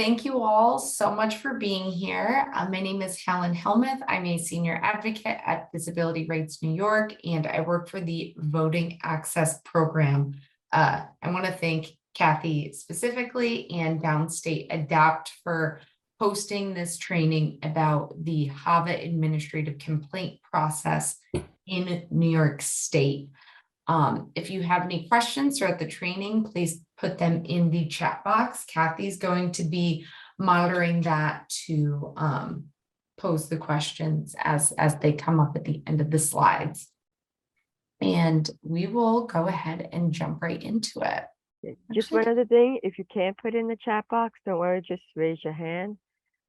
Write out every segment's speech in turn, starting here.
Thank you all so much for being here. My name is Helen Helmuth. I'm a senior advocate at Disability Rights New York, and I work for the Voting Access Program. I want to thank Kathy specifically and Downstate ADAPT for hosting this training about the HAVA Administrative Complaint process in New York State. If you have any questions throughout the training, please put them in the chat box. Kathy's going to be monitoring that to pose the questions as they come up at the end of the slides. And we will go ahead and jump right into it. Just one other thing, if you can't put in the chat box, don't worry, just raise your hand.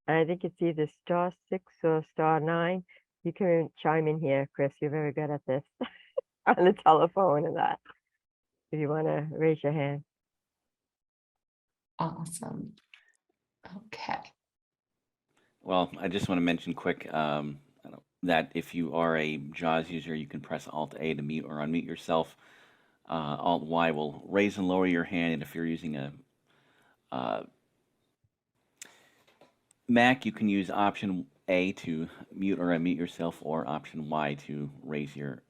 And I think it's either *6 or *9. You can chime in here, Chris. You're very good at this. On the telephone and that, if you want to raise your hand. Awesome. Okay. Well, I just want to mention quick that if you are a JAWS user, you can press Alt-A to mute or unmute yourself. Alt-Y will raise and lower your hand, and if you're using a Mac, you can use Option A to mute or unmute yourself, or Option Y to raise your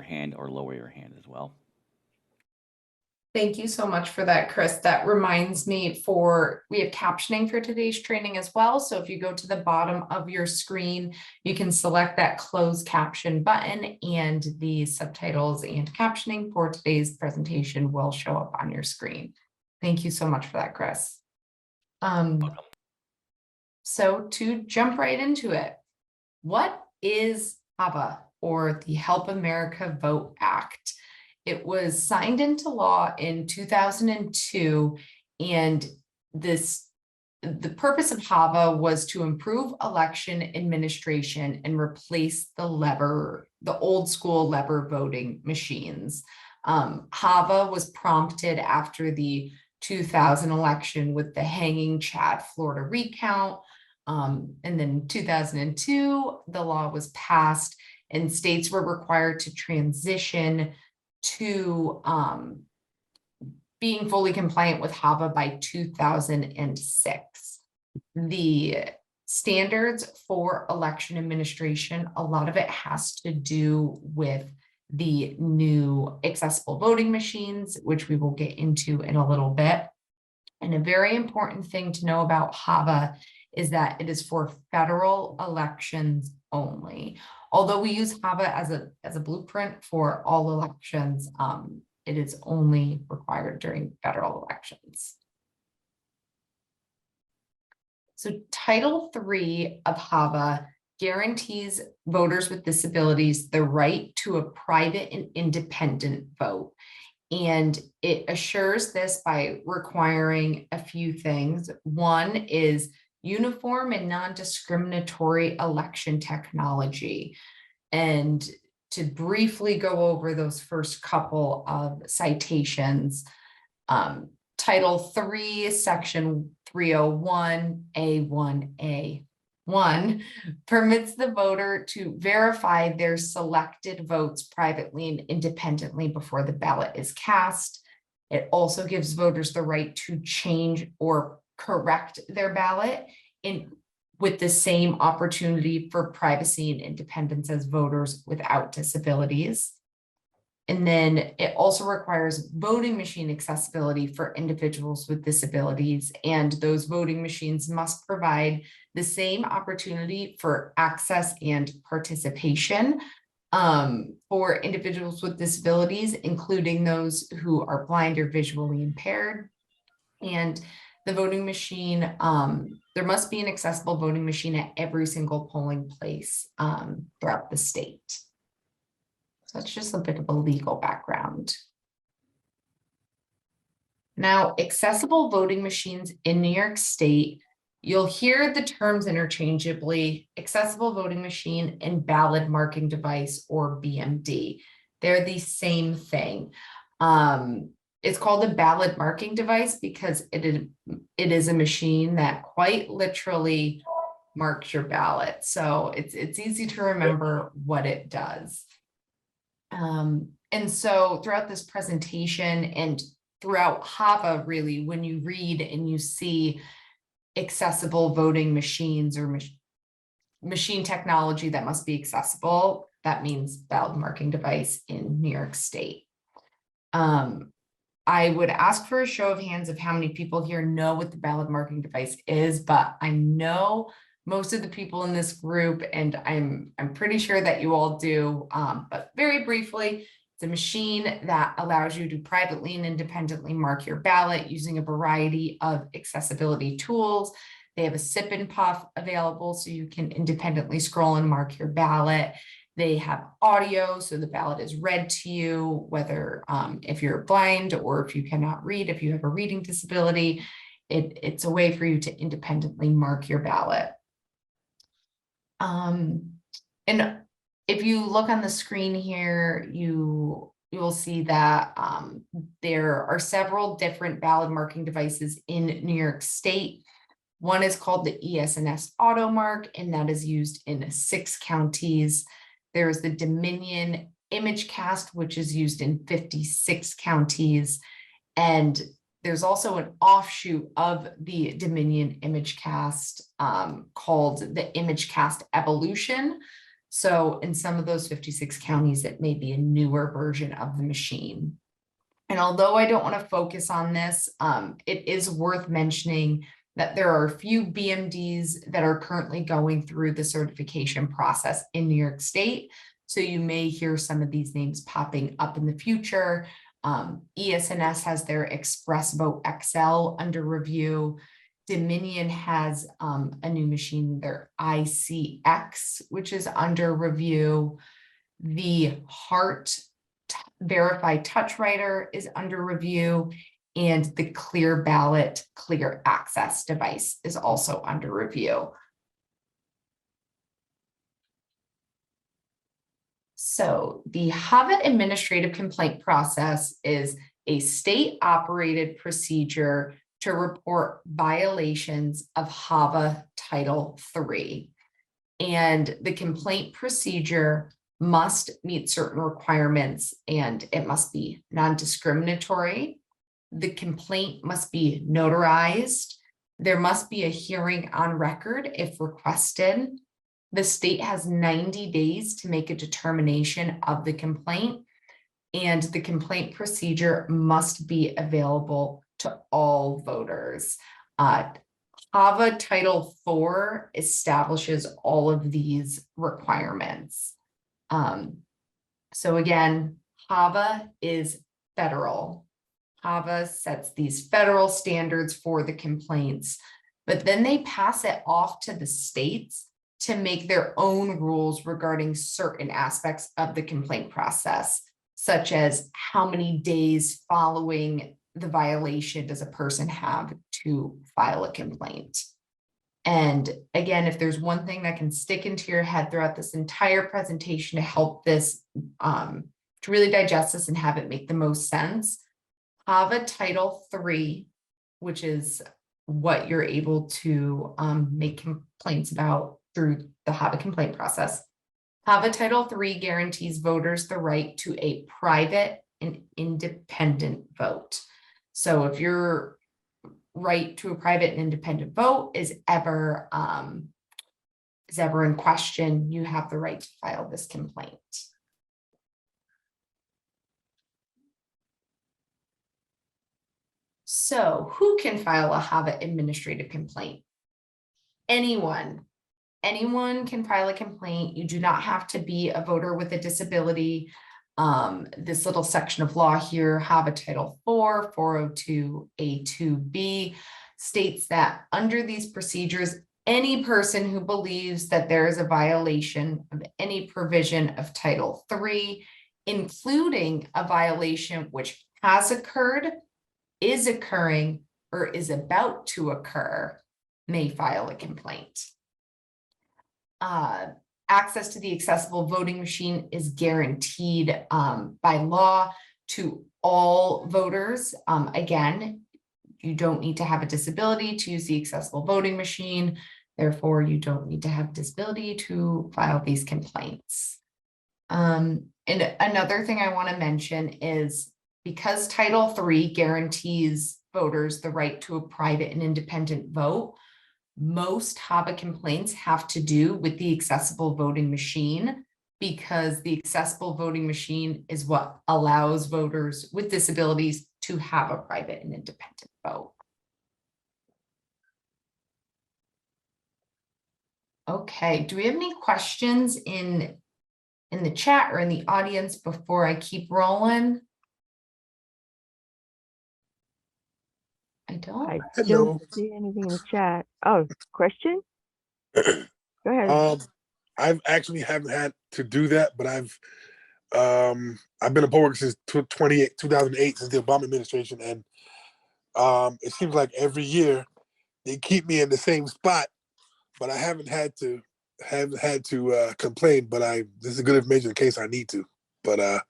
hand or lower your hand as well. Thank you so much for that, Chris. That reminds me we have captioning for today's training as well. So if you go to the bottom of your screen, you can select that close caption button and the subtitles and captioning for today's presentation will show up on your screen. Thank you so much for that, Chris. Welcome. So to jump right into it, what is HAVA, or the Help America Vote Act? It was signed into law in 2002, and the purpose of HAVA was to improve election administration and replace the old school lever voting machines. HAVA was prompted after the 2000 election with the hanging Chad, Florida recount. And then in 2002, the law was passed and states were required to transition to being fully compliant with HAVA by 2006. The standards for election administration, a lot of it has to do with the new accessible voting machines, which we will get into in a little bit. And a very important thing to know about HAVA is that it is for federal elections only. Although we use HAVA as a blueprint for all elections, it is only required during federal elections. So Title III of HAVA guarantees voters with disabilities the right to a private and independent vote. And it assures this by requiring a few things. One is uniform and non-discriminatory election technology. And to briefly go over those first couple of citations, Title III, Section 301A1A1 permits the voter to verify their selected votes privately and independently before the ballot is cast. It also gives voters the right to change or correct their ballot with the same opportunity for privacy and independence as voters without disabilities. And then it also requires voting machine accessibility for individuals with disabilities, and those voting machines must provide the same opportunity for access and participation for individuals with disabilities, including those who are blind or visually impaired. And the voting machine, there must be an accessible voting machine at every single polling place throughout the state. So that's just a bit of a legal background. Now, accessible voting machines in New York State, you'll hear the terms interchangeably: accessible voting machine and ballot marking device, or BMD. They're the same thing. It's called a ballot marking device because it is a machine that quite literally marks your ballot. So it's easy to remember what it does. And so throughout this presentation and throughout HAVA, really, when you read and you see accessible voting machines or machine technology that must be accessible. That means ballot marking device in New York State. I would ask for a show of hands of how many people here know what the ballot marking device is, but I know most of the people in this group, and I'm pretty sure that you all do, but very briefly, it's a machine that allows you to privately and independently mark your ballot using a variety of accessibility tools. They have a sip and puff available so you can independently scroll and mark your ballot. They have audio, so the ballot is read to you, whether if you're blind or if you cannot read, if you have a reading disability, it's a way for you to independently mark your ballot. And if you look on the screen here, you will see that there are several different ballot marking devices in New York State. One is called the ES&S AutoMark, and that is used in 6 counties. There's the Dominion ImageCast, which is used in 56 counties. And there's also an offshoot of the Dominion ImageCast called the ImageCast Evolution. So in some of those 56 counties, it may be a newer version of the machine. And although I don't want to focus on this, it is worth mentioning that there are a few BMDs that are currently going through the certification process in New York State. So you may hear some of these names popping up in the future. ES&S has their Express Vote XL under review. Dominion has a new machine, their ICX, which is under review. The Heart Verify Touch Writer is under review, and the Clear Ballot Clear Access device is also under review. So the HAVA Administrative Complaint process is a state-operated procedure to report violations of HAVA Title III. And the complaint procedure must meet certain requirements, and it must be non-discriminatory. The complaint must be notarized. There must be a hearing on record if requested. The state has 90 days to make a determination of the complaint, and the complaint procedure must be available to all voters. HAVA Title IV establishes all of these requirements. So again, HAVA is federal. HAVA sets these federal standards for the complaints, but then they pass it off to the states to make their own rules regarding certain aspects of the complaint process, such as how many days following the violation does a person have to file a complaint. And again, if there's one thing that can stick into your head throughout this entire presentation to help this, to really digest this and have it make the most sense, HAVA Title III, which is what you're able to make complaints about through the HAVA complaint process. HAVA Title III guarantees voters the right to a private and independent vote. So if your right to a private and independent vote is ever in question, you have the right to file this complaint. So who can file a HAVA administrative complaint? Anyone can file a complaint. You do not have to be a voter with a disability. This little section of law here, HAVA Title IV, 402A2B, states that under these procedures, any person who believes that there is a violation of any provision of Title III, including a violation which has occurred, is occurring, or is about to occur, may file a complaint. Access to the accessible voting machine is guaranteed by law to all voters. Again, you don't need to have a disability to use the accessible voting machine. Therefore, you don't need to have a disability to file these complaints. And another thing I want to mention is because Title III guarantees voters the right to a private and independent vote, most HAVA complaints have to do with the accessible voting machine, because the accessible voting machine is what allows voters with disabilities to have a private and independent vote. Okay, do we have any questions in the chat or in the audience before I keep rolling? I don't. I Hello. don't see anything in the chat. Oh, question? Go ahead. I've actually haven't had to do that, but I've been a poll worker since 2008, since the Obama administration, and it seems like every year they keep me in the same spot, but I haven't had to complain. But this is good information in case I need to. But now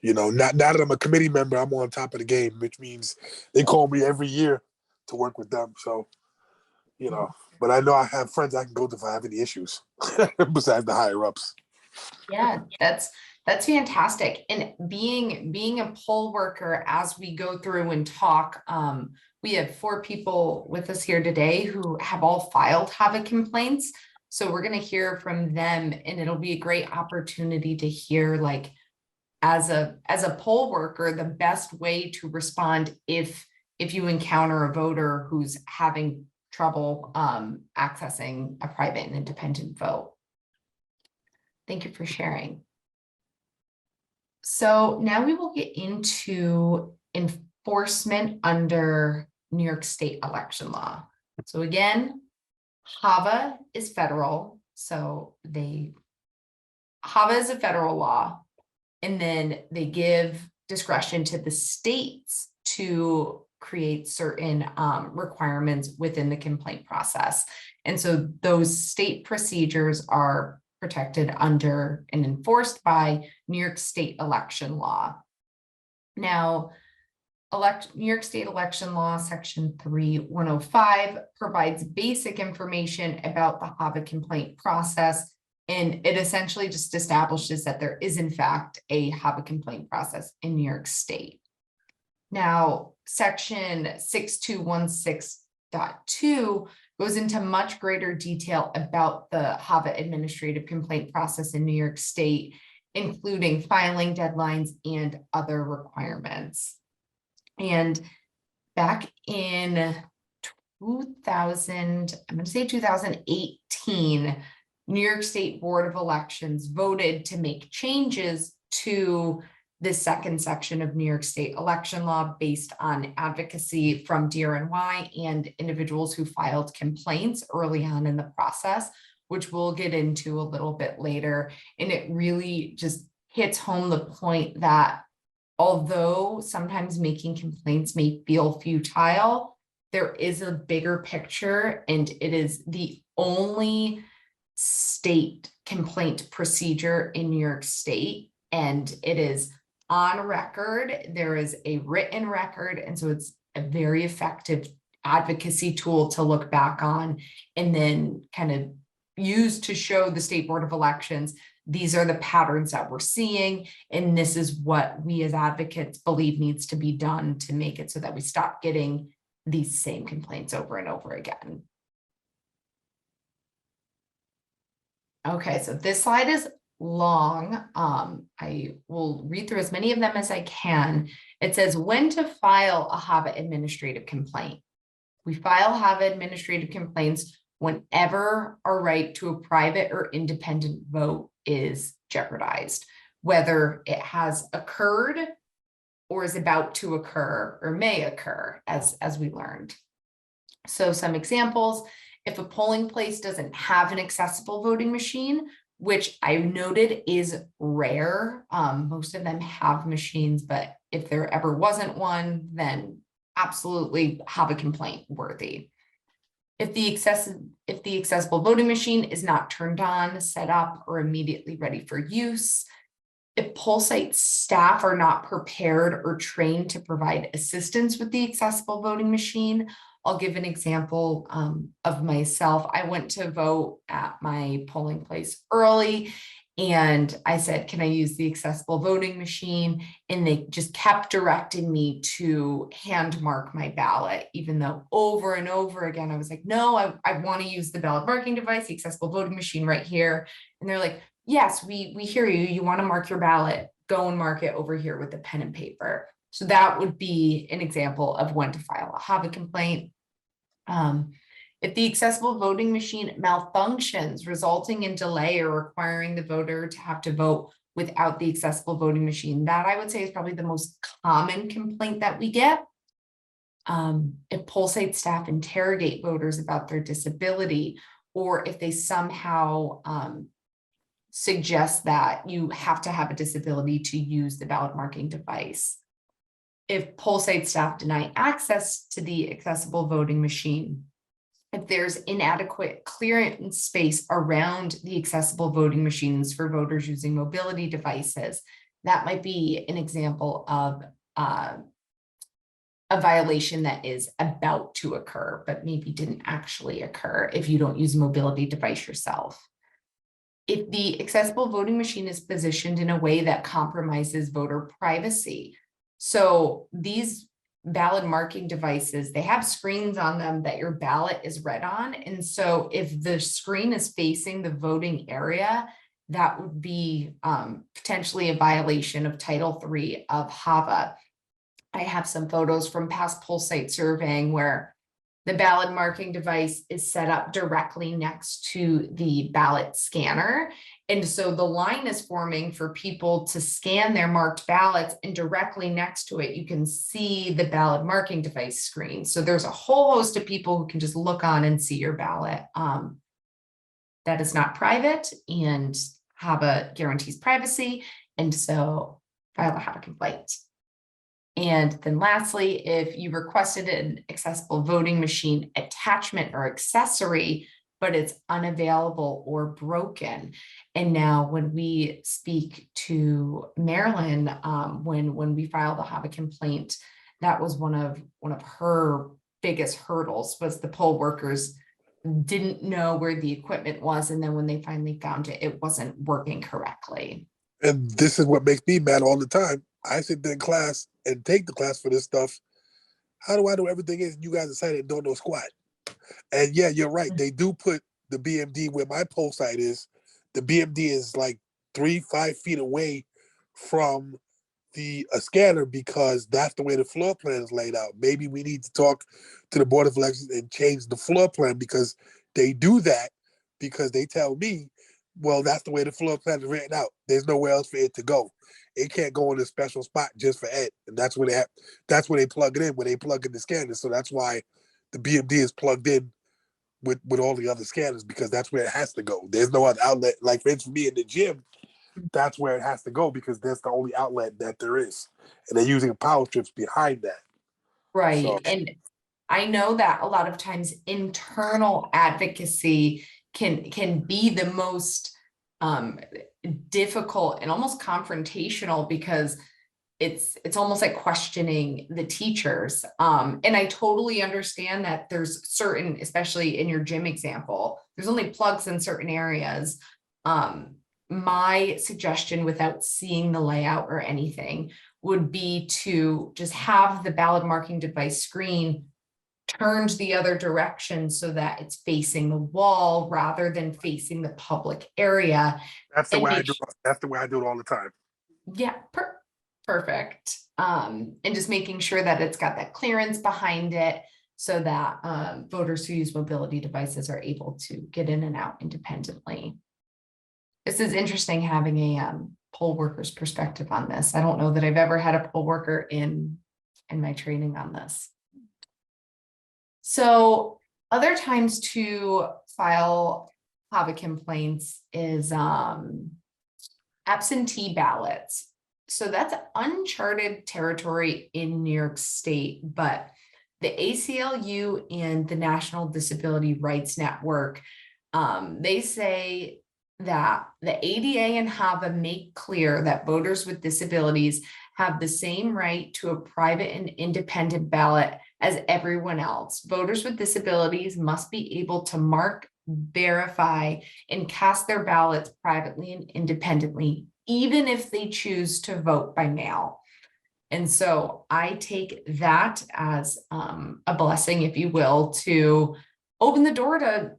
that I'm a committee member, I'm on top of the game, which means they call me every year to work with them. So, but I know I have friends I can go to if I have any issues besides the higher ups. Yeah, that's fantastic. And being a poll worker, as we go through and talk, we have 4 people with us here today who have all filed HAVA complaints. So we're going to hear from them, and it'll be a great opportunity to hear, like, as a poll worker, the best way to respond if you encounter a voter who's having trouble accessing a private and independent vote. Thank you for sharing. So now we will get into enforcement under New York State election law. So again, HAVA is federal. So HAVA is a federal law, and then they give discretion to the states to create certain requirements within the complaint process. And so those state procedures are protected under and enforced by New York State election law. Now, New York State election law section 3105 provides basic information about the HAVA complaint process, and it essentially just establishes that there is in fact a HAVA complaint process in New York State. Now, section 6216.2 goes into much greater detail about the HAVA administrative complaint process in New York State, including filing deadlines and other requirements. And back in 2018, New York State Board of Elections voted to make changes to the second section of New York State election law based on advocacy from DRNY and individuals who filed complaints early on in the process, which we'll get into a little bit later. And it really just hits home the point that although sometimes making complaints may feel futile, there is a bigger picture, and it is the only state complaint procedure in New York State, and it is on record. There is a written record, and so it's a very effective advocacy tool to look back on and then kind of use to show the State Board of Elections, these are the patterns that we're seeing, and this is what we as advocates believe needs to be done to make it so that we stop getting these same complaints over and over again. Okay, so this slide is long. I will read through as many of them as I can. It says when to file a HAVA administrative complaint. We file HAVA administrative complaints whenever our right to a private or independent vote is jeopardized, whether it has occurred or is about to occur or may occur, as we learned. So some examples: if a polling place doesn't have an accessible voting machine, which I noted is rare. Most of them have machines, but if there ever wasn't one, then absolutely have a complaint worthy. If the accessible voting machine is not turned on, set up, or immediately ready for use. If poll site staff are not prepared or trained to provide assistance with the accessible voting machine. I'll give an example of myself. I went to vote at my polling place early, And I said, can I use the accessible voting machine? And they just kept directing me to hand mark my ballot, even though over and over again, I was like, no, I want to use the ballot marking device, the accessible voting machine right here. And they're like, yes, we hear you. You want to mark your ballot, go and mark it over here with the pen and paper. So that would be an example of when to file a HAVA complaint. If the accessible voting machine malfunctions, resulting in delay or requiring the voter to have to vote without the accessible voting machine, that I would say is probably the most common complaint that we get. If poll site staff interrogate voters about their disability, or if they somehow suggest that you have to have a disability to use the ballot marking device. If poll site staff deny access to the accessible voting machine, if there's inadequate clearance space around the accessible voting machines for voters using mobility devices, that might be an example of a violation that is about to occur, but maybe didn't actually occur if you don't use a mobility device yourself. If the accessible voting machine is positioned in a way that compromises voter privacy. So these ballot marking devices, they have screens on them that your ballot is read on. And so if the screen is facing the voting area, that would be potentially a violation of Title III of HAVA. I have some photos from past poll site surveying where the ballot marking device is set up directly next to the ballot scanner. And so the line is forming for people to scan their marked ballots, and directly next to it, you can see the ballot marking device screen. So there's a whole host of people who can just look on and see your ballot. That is not private, and HAVA guarantees privacy. And so file a HAVA complaint. And then lastly, if you requested an accessible voting machine attachment or accessory, but it's unavailable or broken. And now when we speak to Marilyn, when we filed the HAVA complaint, that was one of her biggest hurdles, was the poll workers didn't know where the equipment was. And then when they finally found it, it wasn't working correctly. And this is what makes me mad all the time. I sit there in class and take the class for this stuff. How do I know everything is? You guys decided and don't know squat. And yeah, you're right. They do put the BMD where my poll site is. The BMD is like 3-5 feet away from the scanner, because that's the way the floor plan is laid out. Maybe we need to talk to the Board of Elections and change the floor plan, because they do that because they tell me, well, that's the way the floor plan is written out. There's nowhere else for it to go. It can't go in a special spot just for Ed. And that's where they plug it in, when they plug in the scanner. So that's why the BMD is plugged in with all the other scanners, because that's where it has to go. There's no other outlet. Like for instance, me in the gym, that's where it has to go, because that's the only outlet that there is. And they're using power strips behind that. Right. So, and I know that a lot of times internal advocacy can be the most difficult and almost confrontational, because it's almost like questioning the teachers. And I totally understand that there's certain, especially in your gym example, there's only plugs in certain areas. My suggestion, without seeing the layout or anything, would be to just have the ballot marking device screen turned the other direction so that it's facing the wall rather than facing the public area. that's the And way I make do it. That's the way I do it all the time. Yeah, perfect. And just making sure that it's got that clearance behind it so that voters who use mobility devices are able to get in and out independently. This is interesting, having a poll worker's perspective on this. I don't know that I've ever had a poll worker in my training on this. So other times to file HAVA complaints is absentee ballots. So that's uncharted territory in New York State, but the ACLU and the National Disability Rights Network, they say that the ADA and HAVA make clear that voters with disabilities have the same right to a private and independent ballot as everyone else. Voters with disabilities must be able to mark verify, and cast their ballots privately and independently, even if they choose to vote by mail. And so I take that as a blessing, if you will, to open the door to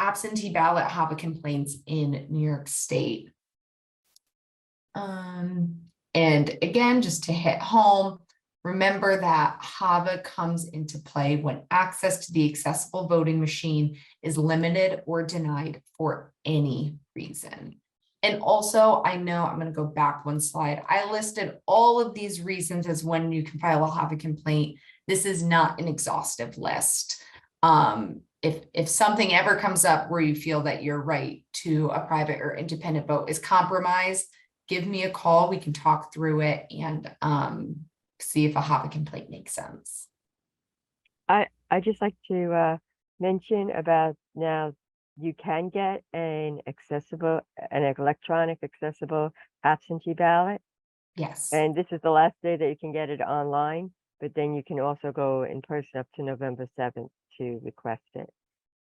absentee ballot HAVA complaints in New York State. And again, just to hit home, remember that HAVA comes into play when access to the accessible voting machine is limited or denied for any reason. And also, I know I'm going to go back one slide. I listed all of these reasons as when you can file a HAVA complaint. This is not an exhaustive list. If something ever comes up where you feel that your right to a private or independent vote is compromised, give me a call. We can talk through it and see if a HAVA complaint makes sense. I just like to mention about now you can get an electronic accessible absentee ballot. Yes. And this is the last day that you can get it online, but then you can also go in person up to November 7th to request it.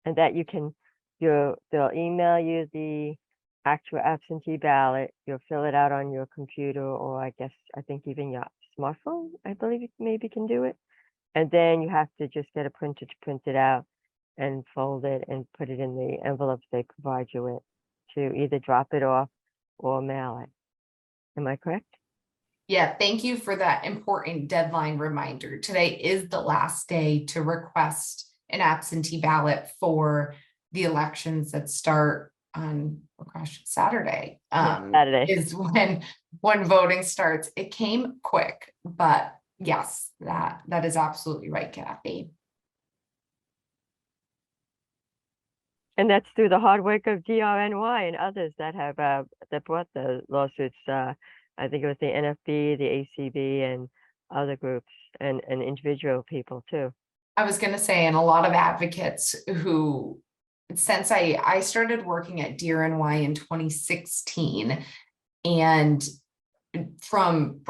And that you can, they'll email you the actual absentee ballot, you'll fill it out on your computer, or I think even your smartphone, I believe you maybe can do it. And then you have to just get a printer to print it out and fold it and put it in the envelopes they provide you with to either drop it off or mail it. Am I correct? Yeah, thank you for that important deadline reminder. Today is the last day to request an absentee ballot for the elections that start on, oh gosh, Saturday. Saturday Is when voting starts. It came quick, but yes, that is absolutely right, Kathy. And that's through the hard work of DRNY and others that have that brought the lawsuits. I think it was the NFB, the ACB, and other groups, and individual people too. I was going to say, and a lot of advocates who, since I started working at DRNY in 2016, and from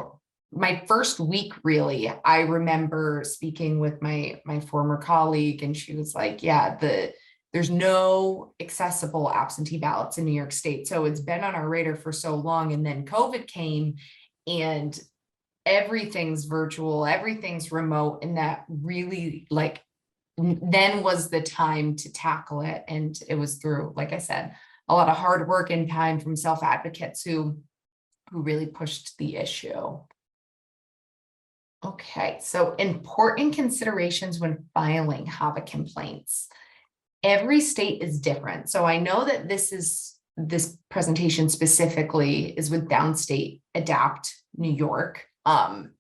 my first week, really, I remember speaking with my former colleague, and she was like, yeah, there's no accessible absentee ballots in New York State. So it's been on our radar for so long. And then COVID came and everything's virtual, everything's remote. And that really, like, then was the time to tackle it. And it was through, like I said, a lot of hard work and time from self-advocates who really pushed the issue. Okay, so important considerations when filing HAVA complaints. Every state is different. So I know that this presentation specifically is with Downstate ADAPT New York.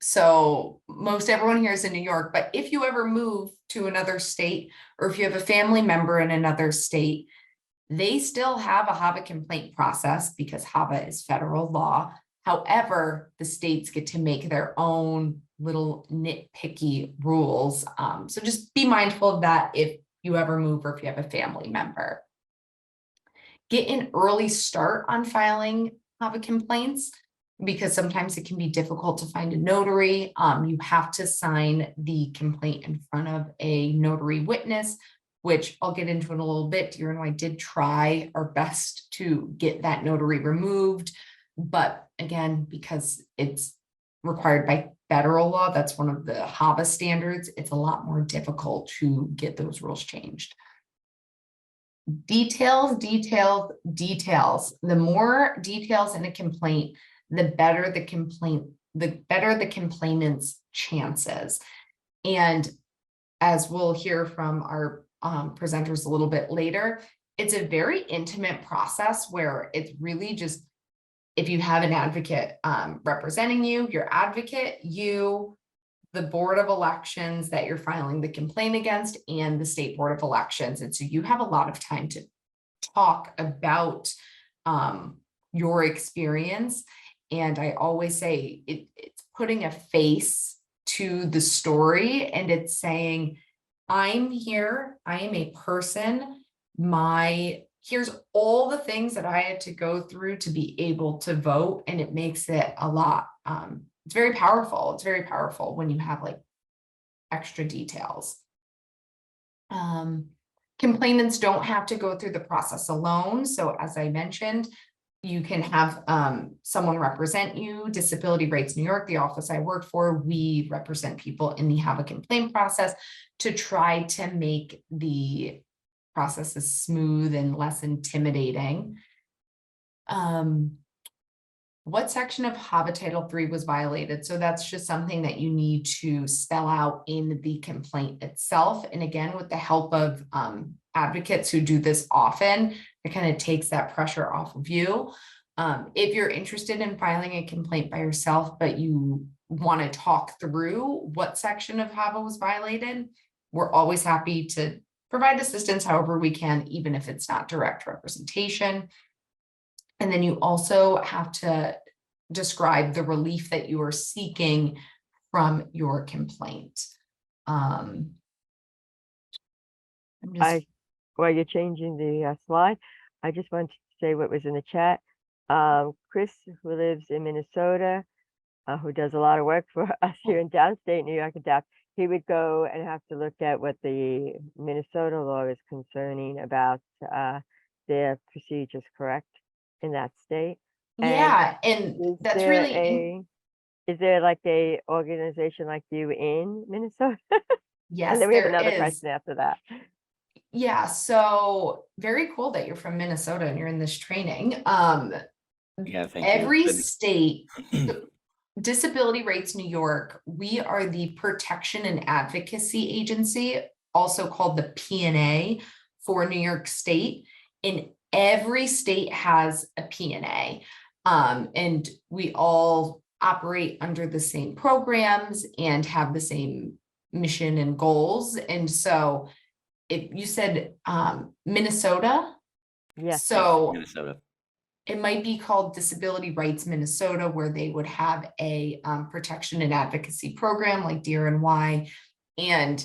So most everyone here is in New York, but if you ever move to another state, or if you have a family member in another state, they still have a HAVA complaint process because HAVA is federal law. However, the states get to make their own little nitpicky rules. So just be mindful of that if you ever move or if you have a family member. Get an early start on filing HAVA complaints because sometimes it can be difficult to find a notary. You have to sign the complaint in front of a notary witness, which I'll get into in a little bit. DRNY did try our best to get that notary removed. But again, because it's required by federal law, that's one of the HAVA standards, it's a lot more difficult to get those rules changed. Details. The more details in a complaint, the better the complainant's chances. And as we'll hear from our presenters a little bit later, it's a very intimate process where it's really just, if you have an advocate representing you, your advocate, the Board of Elections that you're filing the complaint against, and the State Board of Elections. And so you have a lot of time to talk about your experience. And I always say it's putting a face to the story, and it's saying, I'm here, I am a person, here's all the things that I had to go through to be able to vote. And it makes it a lot, it's very powerful. It's very powerful when you have like extra details. Complainants don't have to go through the process alone. So as I mentioned, you can have someone represent you. Disability Rights New York, the office I work for, we represent people in the HAVA complaint process to try to make the process as smooth and less intimidating. What section of HAVA Title III was violated? So that's just something that you need to spell out in the complaint itself. And again, with the help of advocates who do this often, it kind of takes that pressure off of you. If you're interested in filing a complaint by yourself, but you want to talk through what section of HAVA was violated, we're always happy to provide assistance however we can, even if it's not direct representation. And then you also have to describe the relief that you are seeking from your complaint. I'm just, While you're changing the slide, I just wanted to say what was in the chat. Chris, who lives in Minnesota, who does a lot of work for us here in Downstate New York ADAPT, he would go and have to look at what the Minnesota law is concerning about their procedures, correct, in that state. yeah, and that's really, is there like a organization like you in Minnesota? yes, And then we have there another is. question after that. Yeah, so very cool that you're from Minnesota and you're in this training. Yeah, thank you. Every Good. state, Disability Rights New York, we are the protection and advocacy agency, also called the P&A for New York State. And every state has a P&A. And we all operate under the same programs and have the same mission and goals. And so if you said Minnesota, Yes. so Minnesota. it might be called Disability Rights Minnesota, where they would have a protection and advocacy program like DRNY, and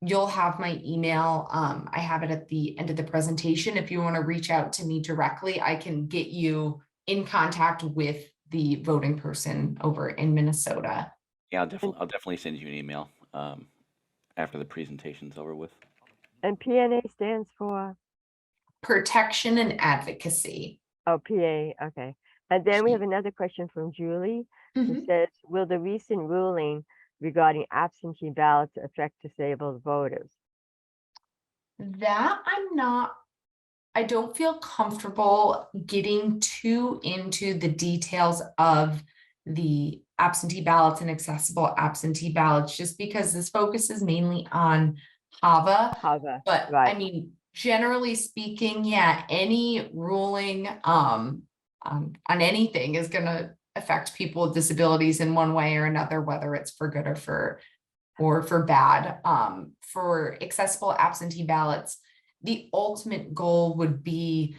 you'll have my email. I have it at the end of the presentation. If you want to reach out to me directly, I can get you in contact with the voting person over in Minnesota. Yeah, I'll definitely send you an email after the presentation's over with. And P&A stands for? Protection and advocacy. Oh, PA, okay. And then we have another question from Julie, who says, will the recent ruling regarding absentee ballots affect disabled voters? That I don't feel comfortable getting too into the details of the absentee ballots and accessible absentee ballots, just because this focus is mainly on HAVA. But right. I mean, generally speaking, yeah, any ruling on anything is going to affect people with disabilities in one way or another, whether it's for good or for bad. For accessible absentee ballots, the ultimate goal would be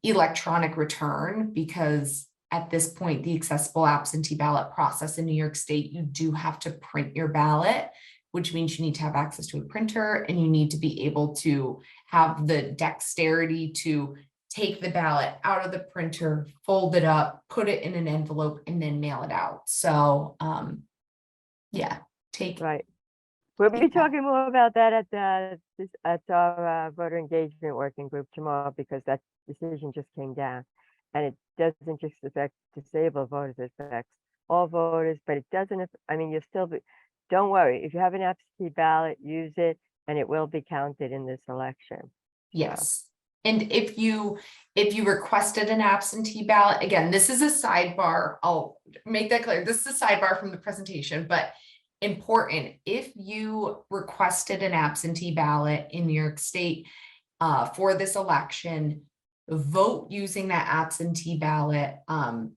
electronic return, because at this point, the accessible absentee ballot process in New York State, you do have to print your ballot, which means you need to have access to a printer and you need to be able to have the dexterity to take the ballot out of the printer, fold it up, put it in an envelope, and then mail it out. So, yeah, Right. We'll be talking more about that at our voter engagement working group tomorrow, because that decision just came down, and it doesn't just affect disabled voters, it affects all voters, but it doesn't. I mean, you'll still be. Don't worry, if you have an absentee ballot, use it, and it will be counted in this election. Yes. And if you requested an absentee ballot, again, this is a sidebar. I'll make that clear. This is a sidebar from the presentation, but important. If you requested an absentee ballot in New York State for this election, vote using that absentee ballot,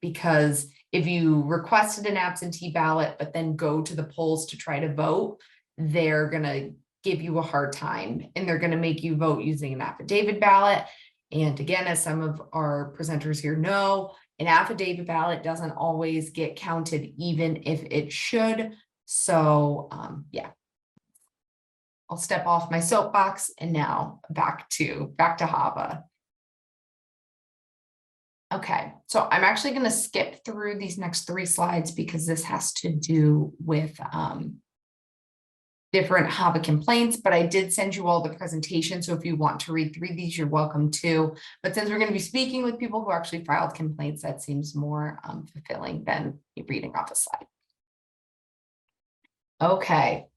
because if you requested an absentee ballot but then go to the polls to try to vote, they're going to give you a hard time and they're going to make you vote using an affidavit ballot. And again, as some of our presenters here know, an affidavit ballot doesn't always get counted, even if it should. So yeah, I'll step off my soapbox and now back to HAVA. Okay, so I'm actually going to skip through these next 3 slides because this has to do with different HAVA complaints, but I did send you all the presentation. So if you want to read through these, you're welcome to. But since we're going to be speaking with people who actually filed complaints, that seems more fulfilling than reading off a slide. Okay.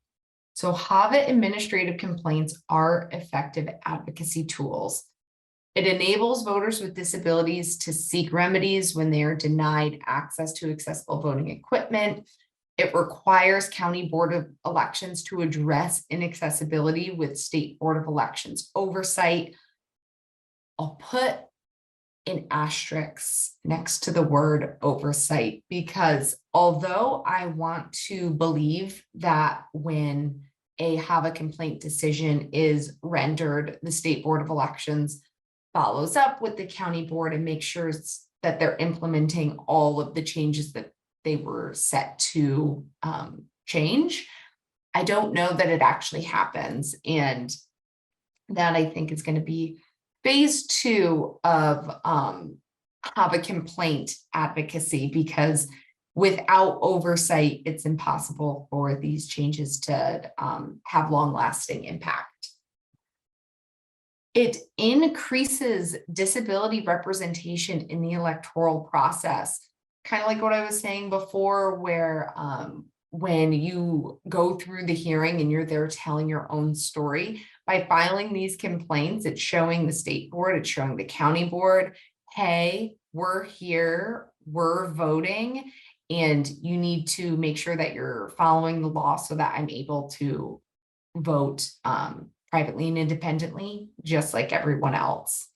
So HAVA administrative complaints are effective advocacy tools. It enables voters with disabilities to seek remedies when they are denied access to accessible voting equipment. It requires County Board of Elections to address inaccessibility with State Board of Elections oversight. I'll put an asterisk next to the word oversight, because although I want to believe that when a HAVA complaint decision is rendered, the State Board of Elections follows up with the county board and makes sure that they're implementing all of the changes that they were set to change. I don't know that it actually happens. And that I think is going to be phase 2 of HAVA complaint advocacy, because without oversight, it's impossible for these changes to have long-lasting impact. It increases disability representation in the electoral process. Kind of like what I was saying before, where when you go through the hearing and you're there telling your own story, by filing these complaints, it's showing the state board, it's showing the county board, hey, we're here, we're voting, and you need to make sure that you're following the law so that I'm able to vote privately and independently, just like everyone else.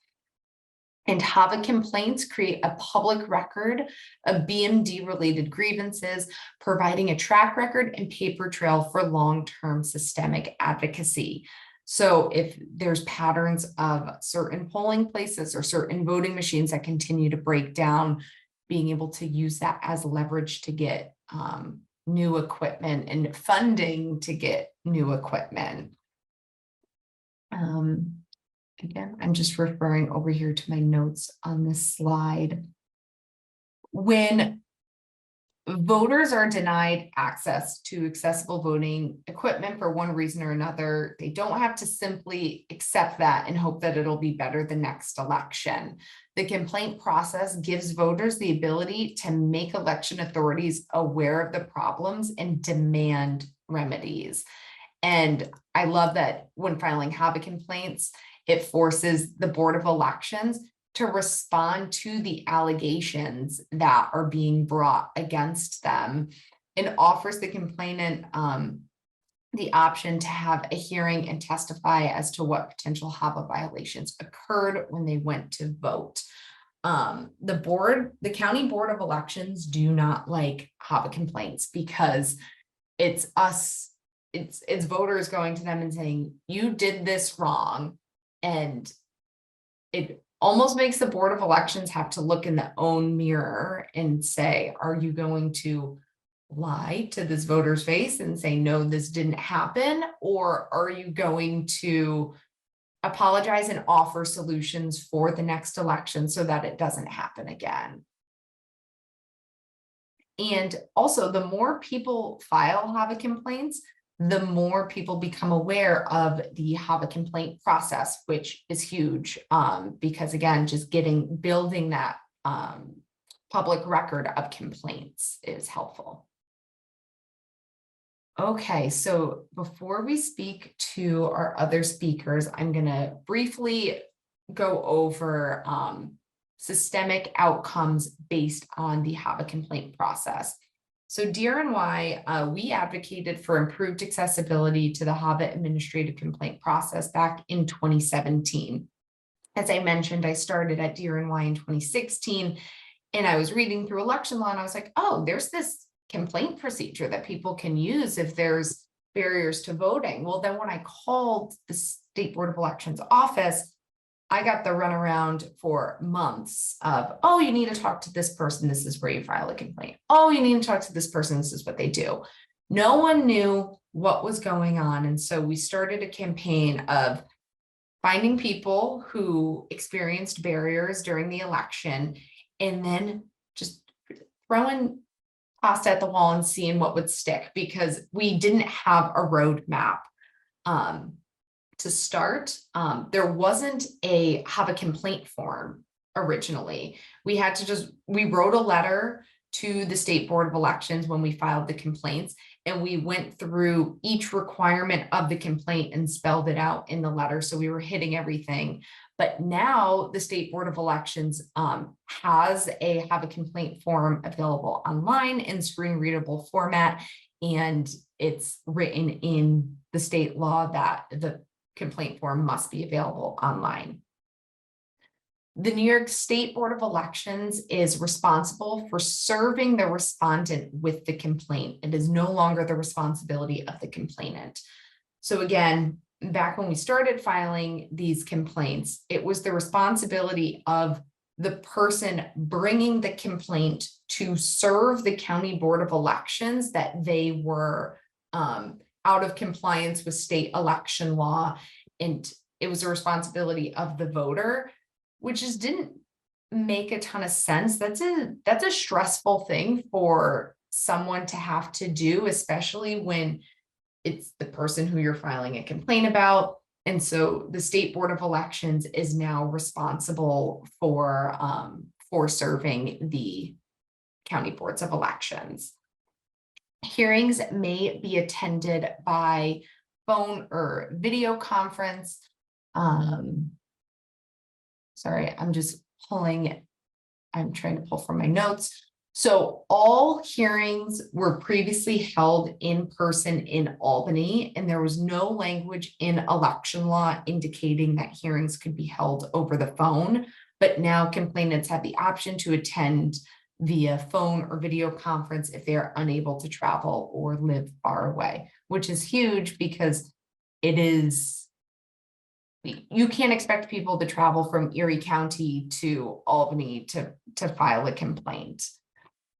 And HAVA complaints create a public record of BMD-related grievances, providing a track record and paper trail for long-term systemic advocacy. So if there's patterns of certain polling places or certain voting machines that continue to break down, being able to use that as leverage to get new equipment and funding to get new equipment. Again, I'm just referring over here to my notes on this slide. When voters are denied access to accessible voting equipment for one reason or another, they don't have to simply accept that and hope that it'll be better the next election. The complaint process gives voters the ability to make election authorities aware of the problems and demand remedies. And I love that when filing HAVA complaints, it forces the Board of Elections to respond to the allegations that are being brought against them, and offers the complainant the option to have a hearing and testify as to what potential HAVA violations occurred when they went to vote. The County Board of Elections do not like HAVA complaints, because it's voters going to them and saying, you did this wrong. And it almost makes the Board of Elections have to look in their own mirror and say, are you going to lie to this voter's face and say, no, this didn't happen? Or are you going to apologize and offer solutions for the next election so that it doesn't happen again? And also, the more people file HAVA complaints, the more people become aware of the HAVA complaint process, which is huge, because again, just building that public record of complaints is helpful. Okay, so before we speak to our other speakers, I'm going to briefly go over systemic outcomes based on the HAVA complaint process. So DRNY, we advocated for improved accessibility to the HAVA administrative complaint process back in 2017. As I mentioned, I started at DRNY in 2016, and I was reading through election law, and I was like, oh, there's this complaint procedure that people can use if there's barriers to voting. Well, then when I called the State Board of Elections office, I got the runaround for months of, oh, you need to talk to this person. This is where you file a complaint. Oh, you need to talk to this person. This is what they do. No one knew what was going on. And so we started a campaign of finding people who experienced barriers during the election, and then just throwing tossed at the wall and seeing what would stick, because we didn't have a roadmap to start. There wasn't a HAVA complaint form originally. We wrote a letter to the State Board of Elections when we filed the complaints, and we went through each requirement of the complaint and spelled it out in the letter. So we were hitting everything. But now the State Board of Elections has a HAVA complaint form available online in screen readable format, and it's written in the state law that the complaint form must be available online. The New York State Board of Elections is responsible for serving the respondent with the complaint. It is no longer the responsibility of the complainant. So again, back when we started filing these complaints, it was the responsibility of the person bringing the complaint to serve the County Board of Elections that they were out of compliance with state election law. And it was a responsibility of the voter, which just didn't make a ton of sense. That's a stressful thing for someone to have to do, especially when it's the person who you're filing a complaint about. And so the State Board of Elections is now responsible for serving the county boards of elections. Hearings may be attended by phone or video conference. Sorry, I'm trying to pull from my notes. So all hearings were previously held in person in Albany, and there was no language in election law indicating that hearings could be held over the phone. But now complainants have the option to attend via phone or video conference if they are unable to travel or live far away, which is huge because you can't expect people to travel from Erie County to Albany to file a complaint.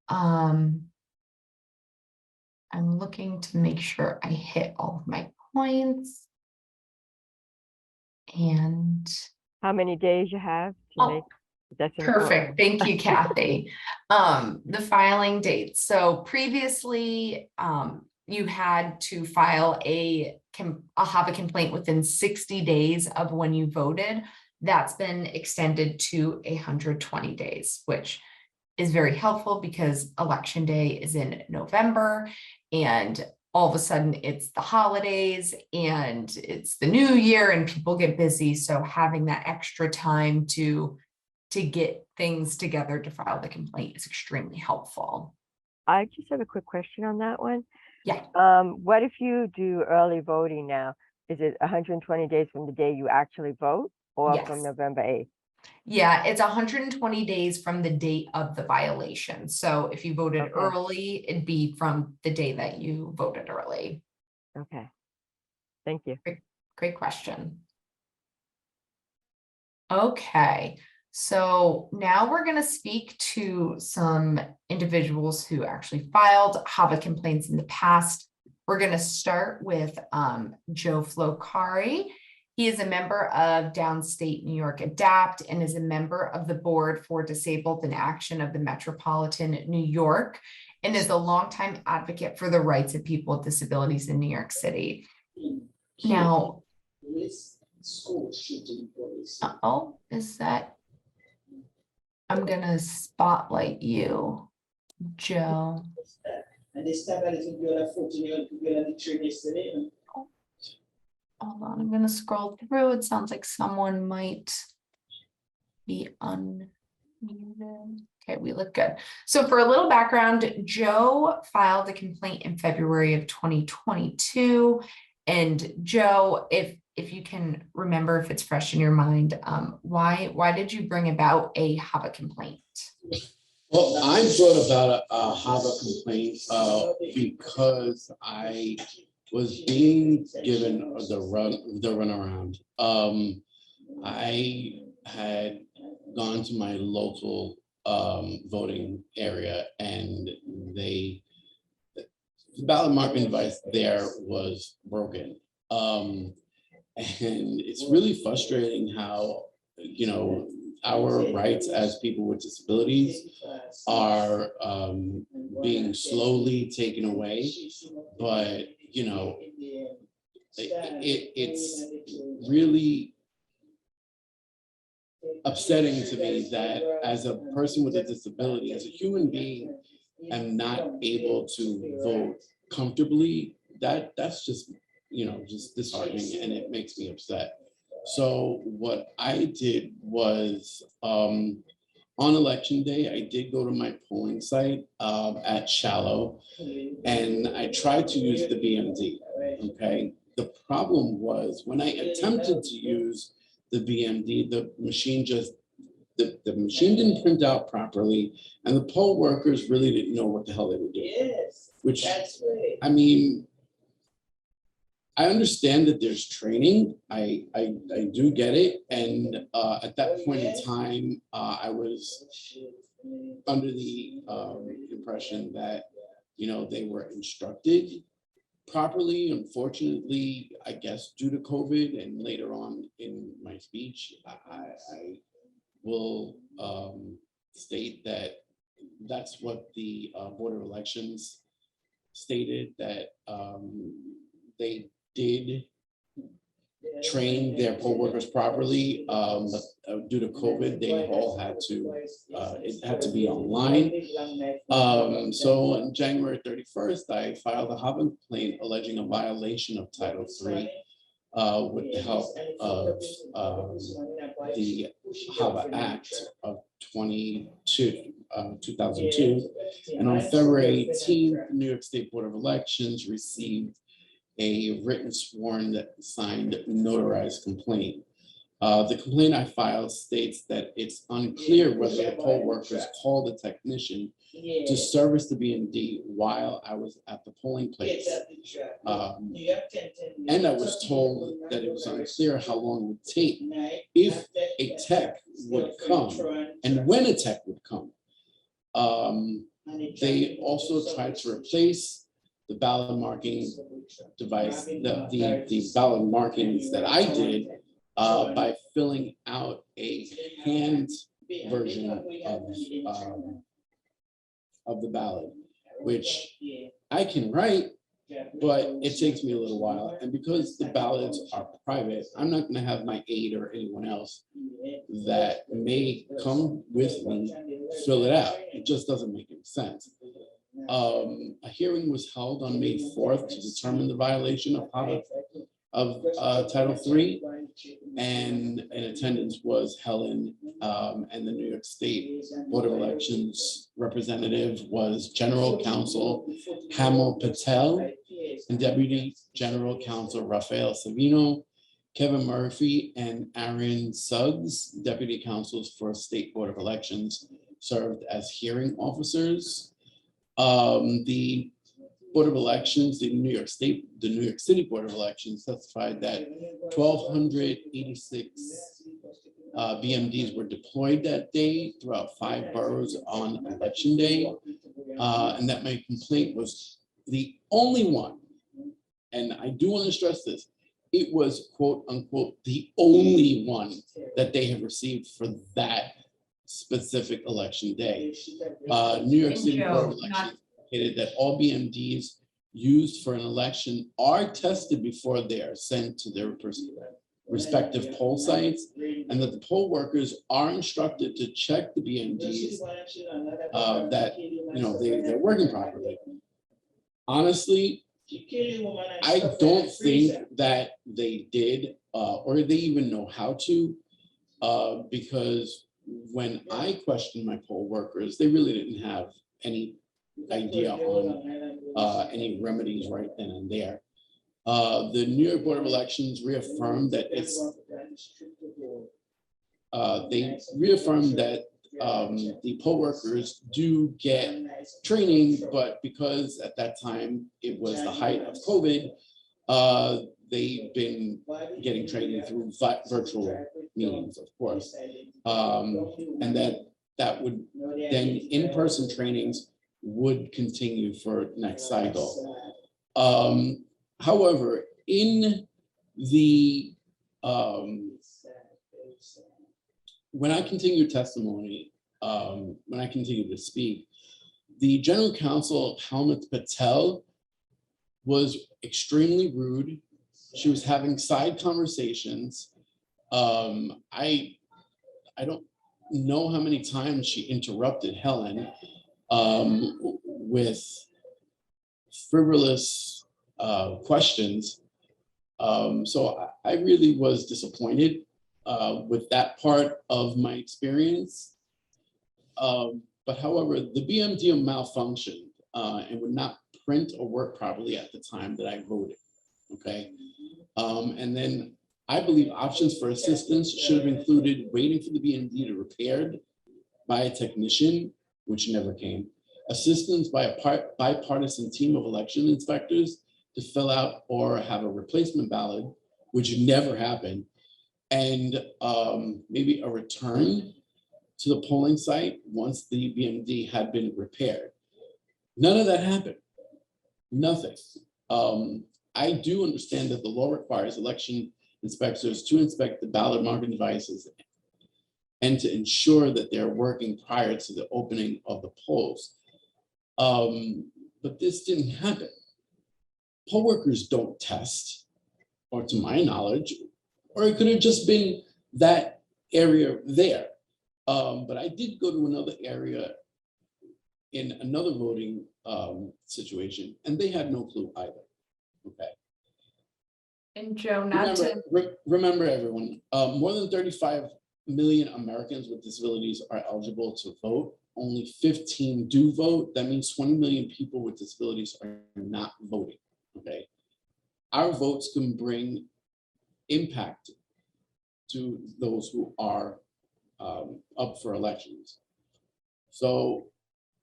I'm looking to make sure I hit all of my points. And How many days you have to make? That's perfect. Thank you, Kathy. The filing date. So previously, you had to file a HAVA complaint within 60 days of when you voted. That's been extended to 120 days, which is very helpful because election day is in November, and all of a sudden it's the holidays and it's the new year and people get busy. So having that extra time to get things together to file the complaint is extremely helpful. I just have a quick question on that one. Yeah. What if you do early voting now? Is it 120 days from the day you actually vote, or from Yes. November 8th? Yeah, it's 120 days from the date of the violation. So if you voted Okay. early, it'd be from the day that you voted early. Okay. Thank you. Great question. Okay, so now we're going to speak to some individuals who actually filed HAVA complaints in the past. We're going to start with Joe Flocari. He is a member of Downstate NY ADAPT and is a member of the Board for Disabled in Action of the Metropolitan New York, and is a longtime advocate for the rights of people with disabilities in New York City. Now, is that? I'm gonna spotlight you, Joe. Hold on, I'm gonna scroll through. It sounds like someone might be unmuted. Okay, we look good. So for a little background, Joe filed a complaint in February of 2022. And Joe, if you can remember, if it's fresh in your mind, why did you bring about a HAVA complaint? Well, I brought about a HAVA complaint because I was being given the runaround. I had gone to my local voting area, and the ballot marking device there was broken. And it's really frustrating how, our rights as people with disabilities are being slowly taken away, but you know, it's really upsetting to me that as a person with a disability, as a human being, I'm not able to vote comfortably. That's just, you know, just disheartening, and it makes me upset. So what I did was, on election day, I did go to my polling site at Shallow, and I tried to use the BMD. Okay. The problem was when I attempted to use the BMD, the machine didn't print out properly, and the poll workers really didn't know what the hell they were doing. Which, I mean, I understand that there's training. I do get it. And at that point in time, I was under the impression that, you know, they were instructed properly. Unfortunately, I guess due to COVID and later on in my speech, I will state that that's what the Board of Elections stated, that they did train their poll workers properly, but due to COVID, they all had to, it had to be online. So on January 31st, I filed a HAVA complaint alleging a violation of Title III with the help of the HAVA Act of 2002. And on February 18th, the New York State Board of Elections received a written sworn signed notarized complaint. The complaint I filed states that it's unclear whether the poll workers called a technician to service the BMD while I was at the polling place. And I was told that it was unclear how long it would take if a tech would come and when a tech would come. They also tried to replace the ballot marking device, the ballot markings that I did by filling out a hand version of the ballot, which I can write, but it takes me a little while. And because the ballots are private, I'm not gonna have my aide or anyone else that may come with me fill it out. It just doesn't make any sense. A hearing was held on May 4th to determine the violation of Title III, and in attendance was Helen, and the New York State Board of Elections representative was General Counsel Hamel Patel and Deputy General Counsel Rafael Savino, Kevin Murphy, and Aaron Suggs, Deputy Counsels for State Board of Elections, served as hearing officers. The Board of Elections, the New York City Board of Elections testified that 1,286 BMDs were deployed that day throughout 5 boroughs on election day, and that my complaint was the only one. And I do want to stress this. It was, quote unquote, the only one that they have received for that specific election day. New York City Board of Elections indicated that all BMDs used for an election are tested before they are sent to their respective poll sites, and that the poll workers are instructed to check the BMDs that, you know, they're working properly. Honestly, I don't think that they did, or they even know how to, because when I questioned my poll workers, they really didn't have any idea on any remedies right then and there. The New York Board of Elections reaffirmed that they reaffirmed that the poll workers do get training, but because at that time it was the height of COVID, they've been getting training through virtual meetings, of course, and that would then in-person trainings would continue for next cycle. However, in the when I continue testimony, when I continue to speak, The general counsel, Helmut Patel, was extremely rude. She was having side conversations. I don't know how many times she interrupted Helen with frivolous questions. So I really was disappointed with that part of my experience. But however, the BMD malfunctioned and would not print or work properly at the time that I voted. Okay. And then I believe options for assistance should have included waiting for the BMD to repaired by a technician, which never came. Assistance by a bipartisan team of election inspectors to fill out or have a replacement ballot, which never happened. And maybe a return to the polling site once the BMD had been repaired. None of that happened. Nothing. I do understand that the law requires election inspectors to inspect the ballot marking devices and to ensure that they're working prior to the opening of the polls. But this didn't happen. Poll workers don't test, or to my knowledge, or it could have just been that area there. But I did go to another area in another voting situation, and they had no clue either. Okay. And Joe, not to, Remember everyone, more than 35 million Americans with disabilities are eligible to vote. Only 15 do vote. That means 20 million people with disabilities are not voting. Okay. Our votes can bring impact to those who are up for elections. So,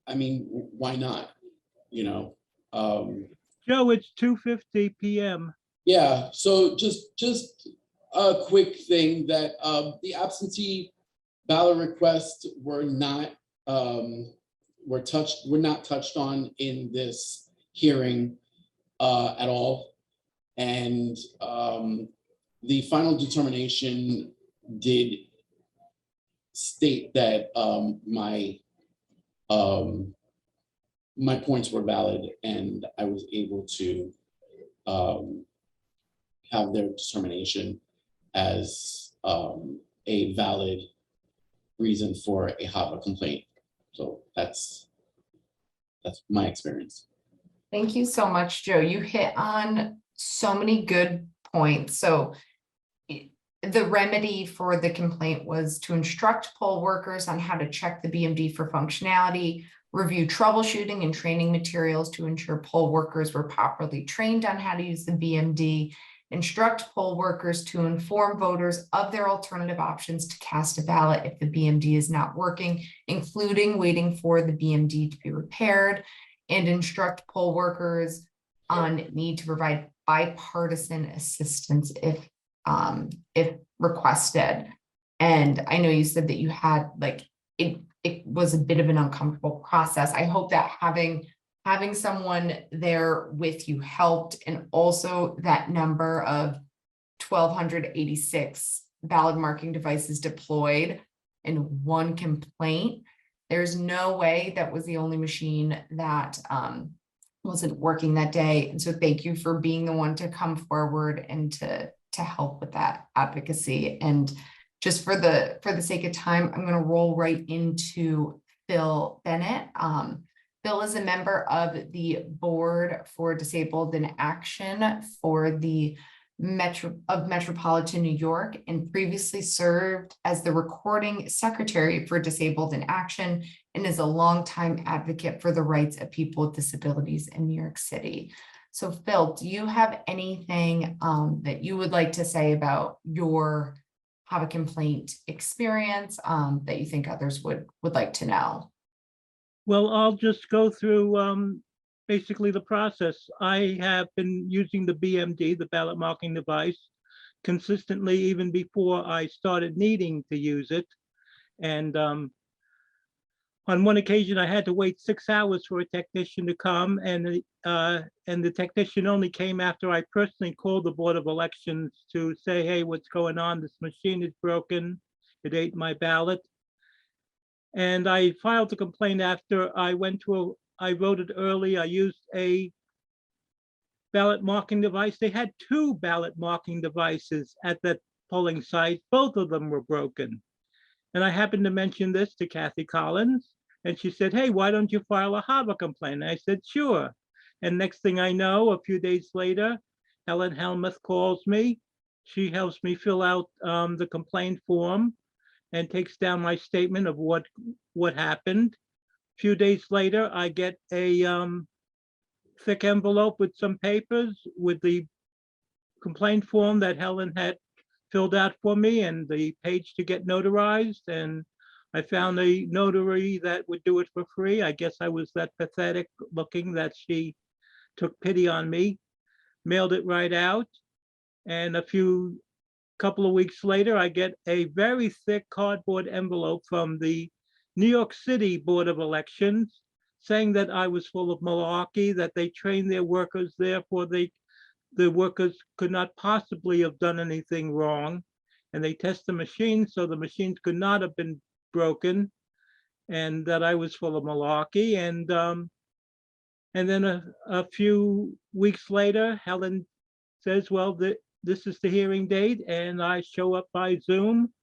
I mean, why not? You know, Joe, it's 2:50 p.m. Yeah, so just a quick thing that the absentee ballot requests were not touched on in this hearing at all. And the final determination did state that my points were valid, and I was able to have their determination as a valid reason for a HAVA complaint. So that's my experience. thank you so much, Joe. You hit on so many good points. So the remedy for the complaint was to instruct poll workers on how to check the BMD for functionality, review troubleshooting and training materials to ensure poll workers were properly trained on how to use the BMD, instruct poll workers to inform voters of their alternative options to cast a ballot if the BMD is not working, including waiting for the BMD to be repaired, and instruct poll workers on need to provide bipartisan assistance if requested. And I know you said that you had it was a bit of an uncomfortable process. I hope that having someone there with you helped, and also that number of 1,286 ballot marking devices deployed and one complaint. There's no way that was the only machine that wasn't working that day. And so thank you for being the one to come forward and to help with that advocacy. And just for the sake of time, I'm going to roll right into Phil Bennett. Phil is a member of the Board for Disabled in Action for the Metropolitan New York, and previously served as the recording secretary for Disabled in Action, and is a longtime advocate for the rights of people with disabilities in New York City. So Phil, do you have anything that you would like to say about your HAVA complaint experience that you think others would like to know? Well, I'll just go through basically the process. I have been using the BMD, the ballot marking device, consistently even before I started needing to use it. And on one occasion, I had to wait 6 hours for a technician to come, and the technician only came after I personally called the Board of Elections to say, hey, what's going on? This machine is broken. It ate my ballot. And I filed a complaint after I went to I voted early. I used a ballot marking device. They had 2 ballot marking devices at that polling site. Both of them were broken. And I happened to mention this to Kathy Collins, and she said, hey, why don't you file a HAVA complaint? And I said, sure. And next thing I know, a few days later, Helen Helmuth calls me. She helps me fill out the complaint form and takes down my statement of what happened. A few days later, I get a thick envelope with some papers with the complaint form that Helen had filled out for me and the page to get notarized. And I found a notary that would do it for free. I guess I was that pathetic looking that she took pity on me, mailed it right out. And couple of weeks later, I get a very thick cardboard envelope from the New York City Board of Elections saying that I was full of malarkey, that they trained their workers, therefore the workers could not possibly have done anything wrong. And they test the machines, so the machines could not have been broken, and that I was full of malarkey. And then a few weeks later, Helen says, well, this is the hearing date, and I show up by Zoom,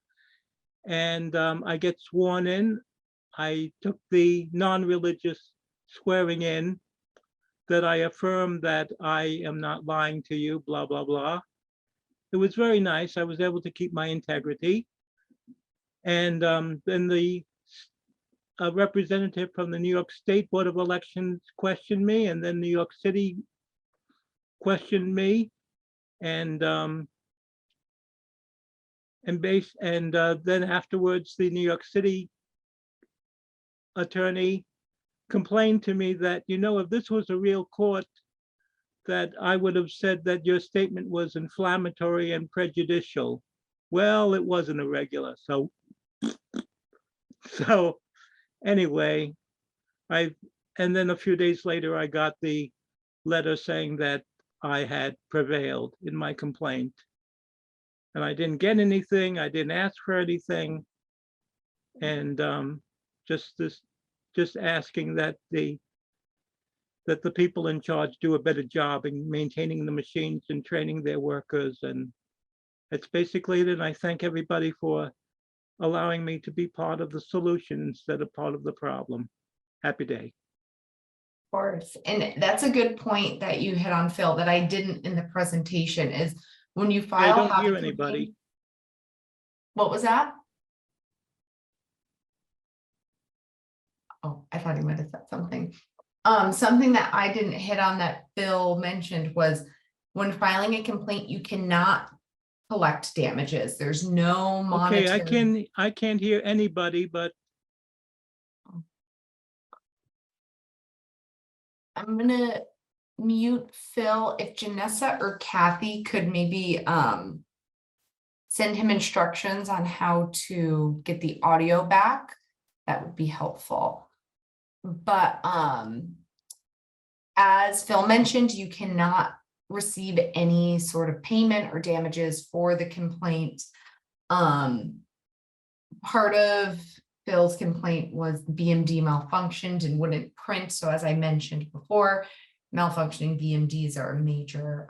and I get sworn in. I took the non-religious swearing in that I affirm that I am not lying to you, blah, blah, blah. It was very nice. I was able to keep my integrity. And then the representative from the New York State Board of Elections questioned me, and then New York City questioned me. And then afterwards, the New York City attorney complained to me that, if this was a real court, that I would have said that your statement was inflammatory and prejudicial. Well, it wasn't irregular. So anyway, and then a few days later, I got the letter saying that I had prevailed in my complaint. And I didn't get anything. I didn't ask for anything. And just asking that the people in charge do a better job in maintaining the machines and training their workers. And that's basically it. And I thank everybody for allowing me to be part of the solution instead of part of the problem. Happy day. Of course. And that's a good point that you hit on, Phil, that I didn't in the presentation, is when you file. I don't HAVA hear complaint- anybody. What was that? Oh, I thought he might have said something. Something that I didn't hit on that Phil mentioned was when filing a complaint, you cannot collect damages. There's no monetary. Okay, I can't hear anybody, but I'm gonna mute Phil. If Janessa or Kathy could maybe send him instructions on how to get the audio back, that would be helpful. But as Phil mentioned, you cannot receive any sort of payment or damages for the complaint. Part of Phil's complaint was the BMD malfunctioned and wouldn't print. So as I mentioned before, malfunctioning BMDs are a major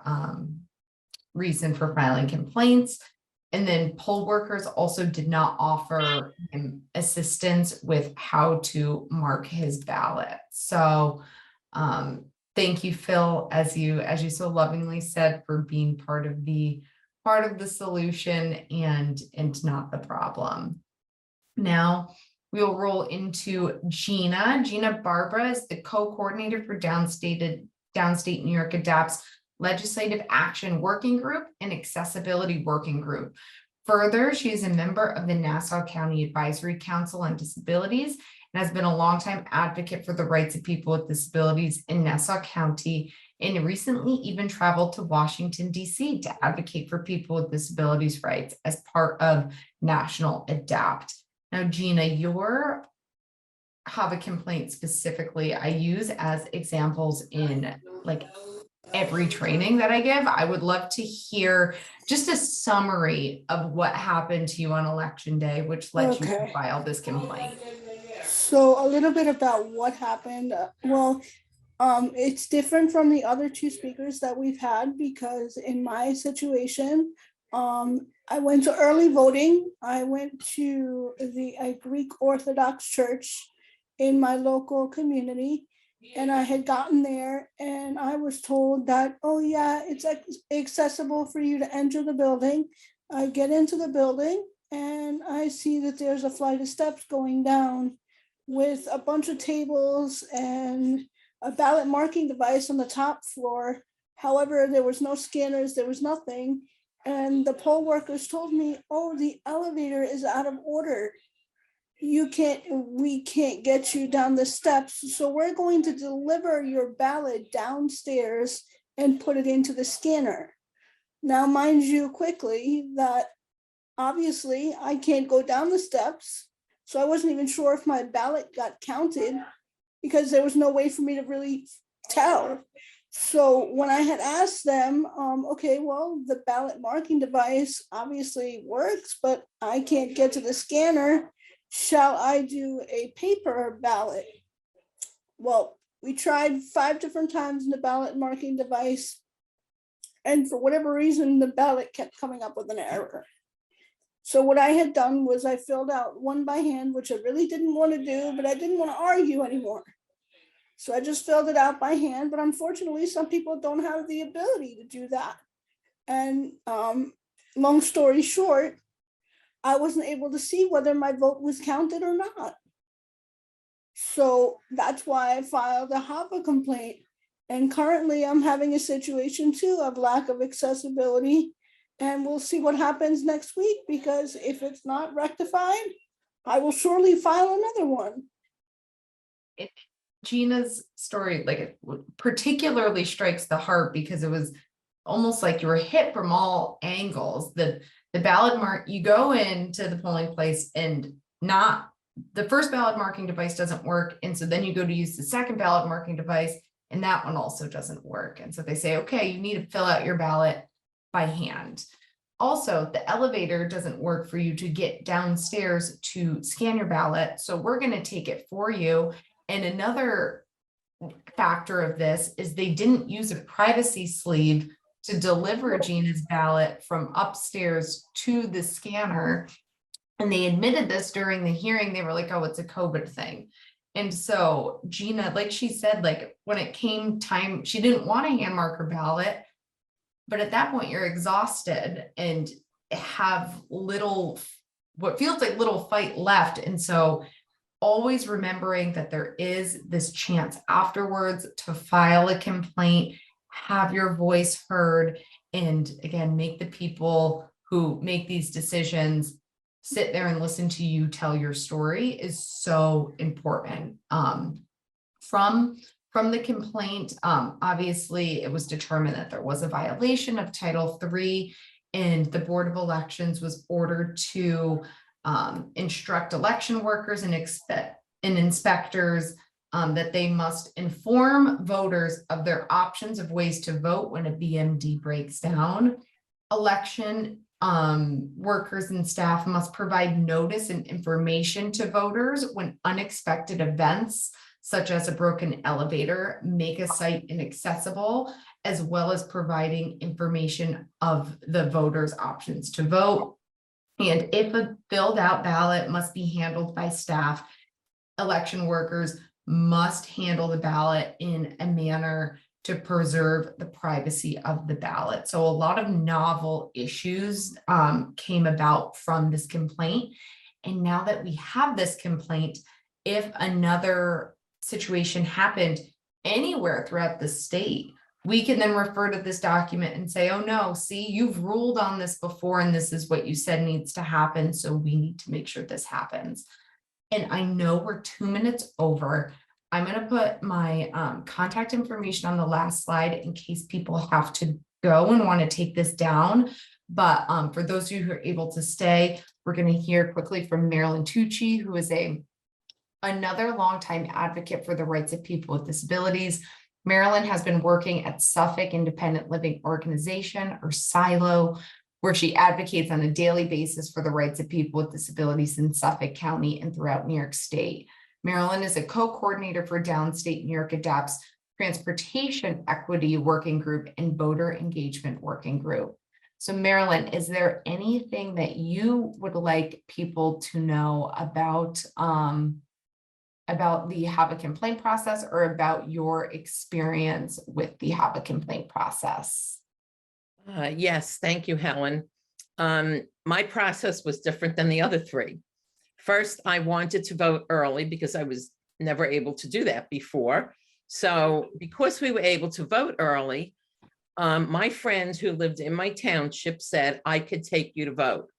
reason for filing complaints. And then poll workers also did not offer him assistance with how to mark his ballot. So thank you, Phil, as you so lovingly said, for being part of the solution and not the problem. Now we will roll into Gina. Gina Barbara is the co-coordinator for Downstate New York ADAPT's Legislative Action Working Group and Accessibility Working Group. Further, she is a member of the Nassau County Advisory Council on Disabilities and has been a longtime advocate for the rights of people with disabilities in Nassau County, and recently even traveled to Washington, D.C. to advocate for people with disabilities rights as part of National ADAPT. Now, Gina, your HAVA complaint specifically, I use as examples in like every training that I give. I would love to hear just a summary of what happened to you on election day, which led you to file this complaint. So a little bit about what happened. It's different from the other two speakers that we've had because in my situation, I went to early voting. I went to a Greek Orthodox church in my local community. And I had gotten there and I was told that, oh yeah, it's accessible for you to enter the building. I get into the building and I see that there's a flight of steps going down with a bunch of tables and a ballot marking device on the top floor. However, there was no scanners, there was nothing. And the poll workers told me, oh, the elevator is out of order. We can't get you down the steps. So we're going to deliver your ballot downstairs and put it into the scanner. Now, mind you quickly that obviously I can't go down the steps. So I wasn't even sure if my ballot got counted because there was no way for me to really tell. So when I had asked them, okay, well, the ballot marking device obviously works, but I can't get to the scanner. Shall I do a paper ballot? Well, we tried 5 different times in the ballot marking device. And for whatever reason, the ballot kept coming up with an error. So what I had done was I filled out one by hand, which I really didn't want to do, but I didn't want to argue anymore. So I just filled it out by hand, but unfortunately, some people don't have the ability to do that. And long story short, I wasn't able to see whether my vote was counted or not. So that's why I filed a HAVA complaint. And currently I'm having a situation too of lack of accessibility. And we'll see what happens next week, because if it's not rectified, I will surely file another one. Gina's story, like, it particularly strikes the heart because it was almost like you were hit from all angles. The ballot mark, you go into the polling place and the first ballot marking device doesn't work. And so then you go to use the second ballot marking device and that one also doesn't work. And so they say, okay, you need to fill out your ballot by hand. Also, the elevator doesn't work for you to get downstairs to scan your ballot. So we're going to take it for you. And another factor of this is they didn't use a privacy sleeve to deliver Gina's ballot from upstairs to the scanner. And they admitted this during the hearing. They were like, oh, it's a COVID thing. And so Gina, like she said, like when it came time, she didn't want to hand mark her ballot. But at that point, you're exhausted and have what feels like little fight left. And so always remembering that there is this chance afterwards to file a complaint, have your voice heard, and again, make the people who make these decisions sit there and listen to you tell your story is so important. From the complaint, obviously it was determined that there was a violation of Title III, and the Board of Elections was ordered to instruct election workers and inspectors that they must inform voters of their options of ways to vote when a BMD breaks down. Election workers and staff must provide notice and information to voters when unexpected events, such as a broken elevator, make a site inaccessible, as well as providing information of the voters' options to vote. And if a filled out ballot must be handled by staff, election workers must handle the ballot in a manner to preserve the privacy of the ballot. So a lot of novel issues came about from this complaint. And now that we have this complaint, if another situation happened anywhere throughout the state, we can then refer to this document and say, oh no, see, you've ruled on this before and this is what you said needs to happen. So we need to make sure this happens. And I know we're 2 minutes over. I'm going to put my contact information on the last slide in case people have to go and want to take this down. But for those of you who are able to stay, we're going to hear quickly from Marilyn Tucci, who is another longtime advocate for the rights of people with disabilities. Marilyn has been working at Suffolk Independent Living Organization, or SILO, where she advocates on a daily basis for the rights of people with disabilities in Suffolk County and throughout New York State. Marilyn is a co-coordinator for Downstate New York ADAPT's Transportation Equity Working Group and Voter Engagement Working Group. So Marilyn, is there anything that you would like people to know about the HAVA complaint process or about your experience with the HAVA complaint process? Yes, thank you, Helen. My process was different than the other three. First, I wanted to vote early because I was never able to do that before. So because we were able to vote early, my friend who lived in my township said I could take you to vote.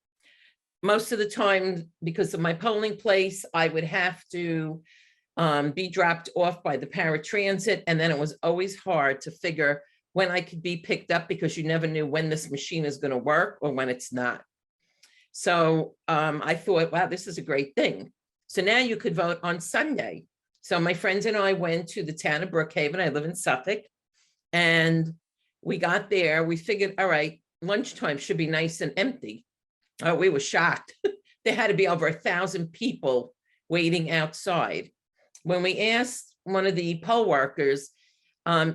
Most of the time, because of my polling place, I would have to be dropped off by the paratransit, and then it was always hard to figure when I could be picked up because you never knew when this machine is going to work or when it's not. So I thought, wow, this is a great thing. So now you could vote on Sunday. So my friends and I went to the town of Brookhaven. I live in Suffolk. And we got there. We figured, all right, lunchtime should be nice and empty. Oh, we were shocked. There had to be over 1,000 people waiting outside. When we asked one of the poll workers,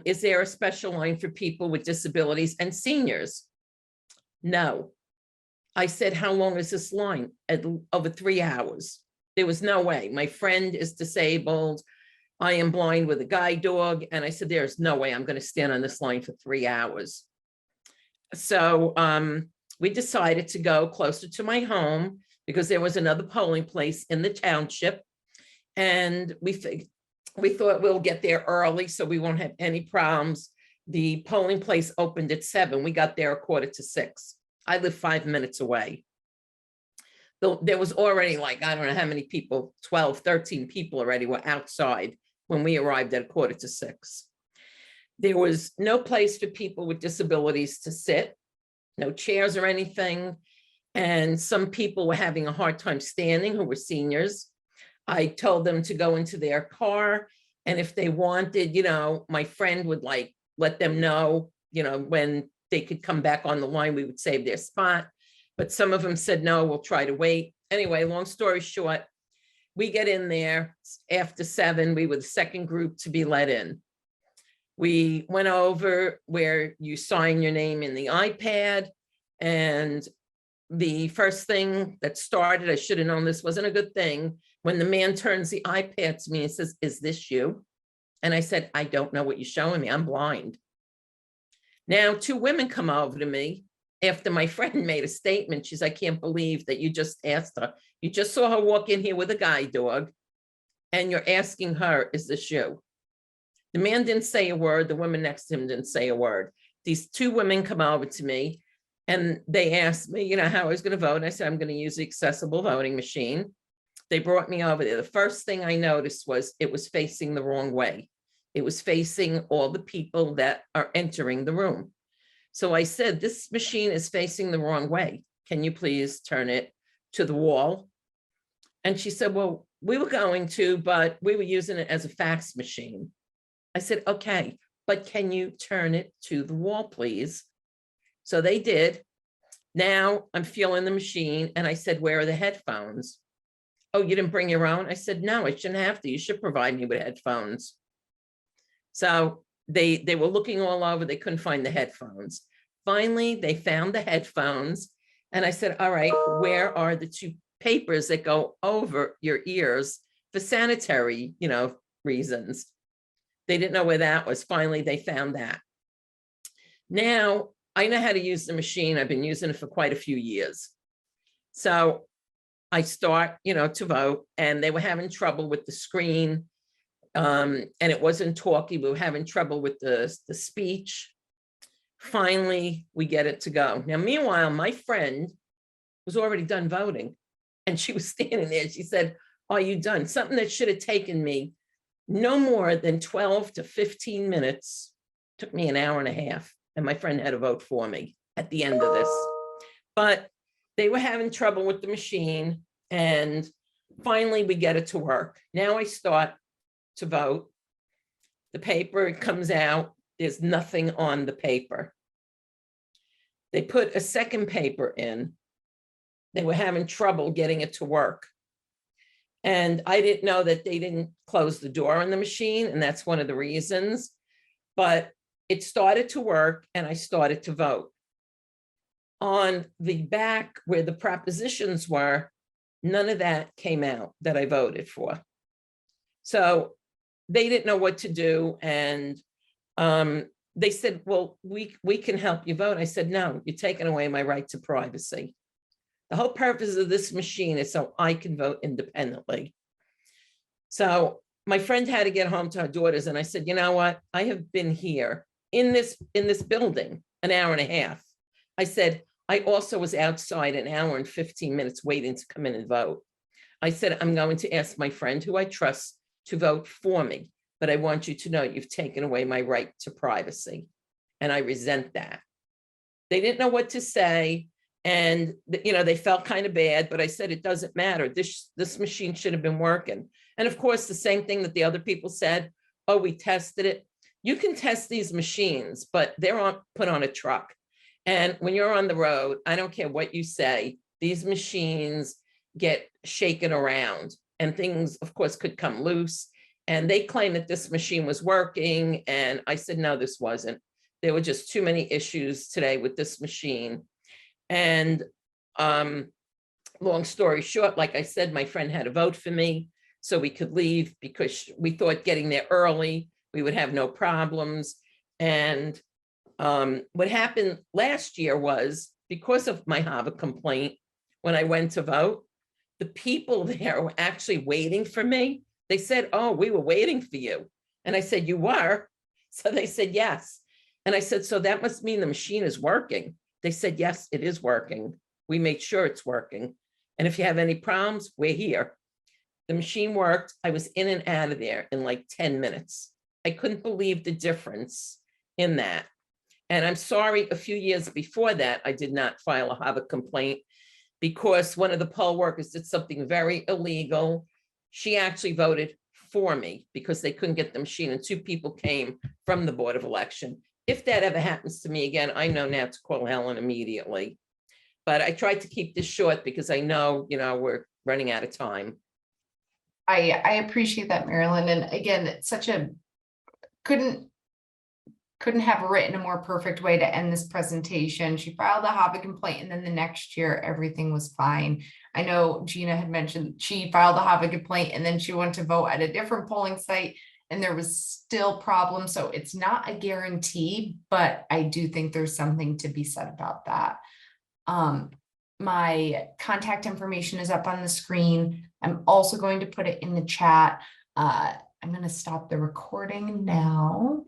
is there a special line for people with disabilities and seniors? No. I said, how long is this line? Over 3 hours. There was no way. My friend is disabled. I am blind with a guide dog. And I said, there's no way I'm going to stand on this line for 3 hours. So we decided to go closer to my home because there was another polling place in the township. And we thought we'll get there early so we won't have any problems. The polling place opened at 7. We got there 5:45. I live 5 minutes away. There was already like, I don't know how many people, 12, 13 people already were outside when we arrived at 5:45. There was no place for people with disabilities to sit, no chairs or anything. And some people were having a hard time standing who were seniors. I told them to go into their car. And if they wanted, you know, my friend would like let them know, you know, when they could come back on the line, we would save their spot. But some of them said, no, we'll try to wait. Anyway, long story short, we get in there after 7. We were the second group to be let in. We went over where you sign your name in the iPad. And the first thing that started, I should have known this wasn't a good thing, when the man turns the iPad to me and says, is this you? And I said, I don't know what you're showing me. I'm blind. Now, 2 women come over to me after my friend made a statement. She's, I can't believe that you just asked her. You just saw her walk in here with a guide dog and you're asking her, is this you? The man didn't say a word. The woman next to him didn't say a word. These 2 women come over to me and they asked me, you know, how I was going to vote. I said, I'm going to use the accessible voting machine. They brought me over there. The first thing I noticed was it was facing the wrong way. It was facing all the people that are entering the room. So I said, this machine is facing the wrong way. Can you please turn it to the wall? And she said, well, we were going to, but we were using it as a fax machine. I said, okay, but can you turn it to the wall, please? So they did. Now I'm feeling the machine and I said, where are the headphones? Oh, you didn't bring your own? I said, no, I shouldn't have to. You should provide me with headphones. So they were looking all over. They couldn't find the headphones. Finally, they found the headphones. And I said, all right, where are the 2 papers that go over your ears for sanitary, you know, reasons? They didn't know where that was. Finally, they found that. Now, I know how to use the machine. I've been using it for quite a few years. So I start, you know, to vote, and they were having trouble with the screen. And it wasn't talky. We were having trouble with the speech. Finally, we get it to go. Now, meanwhile, my friend was already done voting and she was standing there. She said, are you done? Something that should have taken me no more than 12 to 15 minutes. Took me an hour and a half. And my friend had to vote for me at the end of this. But they were having trouble with the machine. And finally, we get it to work. Now I start to vote. The paper comes out. There's nothing on the paper. They put a second paper in. They were having trouble getting it to work. And I didn't know that they didn't close the door on the machine, and that's one of the reasons. But it started to work and I started to vote. On the back where the propositions were, none of that came out that I voted for. So they didn't know what to do. And they said, well, we can help you vote. I said, no, you're taking away my right to privacy. The whole purpose of this machine is so I can vote independently. So my friend had to get home to her daughters, and I said, you know what? I have been here in this building an hour and a half. I said, I also was outside an hour and 15 minutes waiting to come in and vote. I said, I'm going to ask my friend who I trust to vote for me, but I want you to know you've taken away my right to privacy, and I resent that. They didn't know what to say, and they felt kind of bad, but I said, it doesn't matter. This machine should have been working. And of course, the same thing that the other people said, oh, we tested it. You can test these machines, but they're put on a truck. And when you're on the road, I don't care what you say, these machines get shaken around and things, of course, could come loose. And they claimed that this machine was working. And I said, no, this wasn't. There were just too many issues today with this machine. And long story short, like I said, my friend had to vote for me so we could leave because we thought getting there early, we would have no problems. And what happened last year was, because of my HAVA complaint, when I went to vote, the people there were actually waiting for me. They said, oh, we were waiting for you. And I said, you were? So they said, yes. And I said, so that must mean the machine is working. They said, yes, it is working. We made sure it's working. And if you have any problems, we're here. The machine worked. I was in and out of there in like 10 minutes. I couldn't believe the difference in that. And I'm sorry, a few years before that, I did not file a HAVA complaint because one of the poll workers did something very illegal. She actually voted for me because they couldn't get the machine, and 2 people came from the Board of Election. If that ever happens to me again, I know now to call Helen immediately. But I tried to keep this short because I know, we're running out of time. I appreciate that, Marilyn. And again, it's such a, couldn't have written a more perfect way to end this presentation. She filed a HAVA complaint, and then the next year, everything was fine. I know Gina had mentioned she filed a HAVA complaint, and then she went to vote at a different polling site, and there was still problems. So it's not a guarantee, but I do think there's something to be said about that. My contact information is up on the screen. I'm also going to put it in the chat. I'm going to stop the recording now.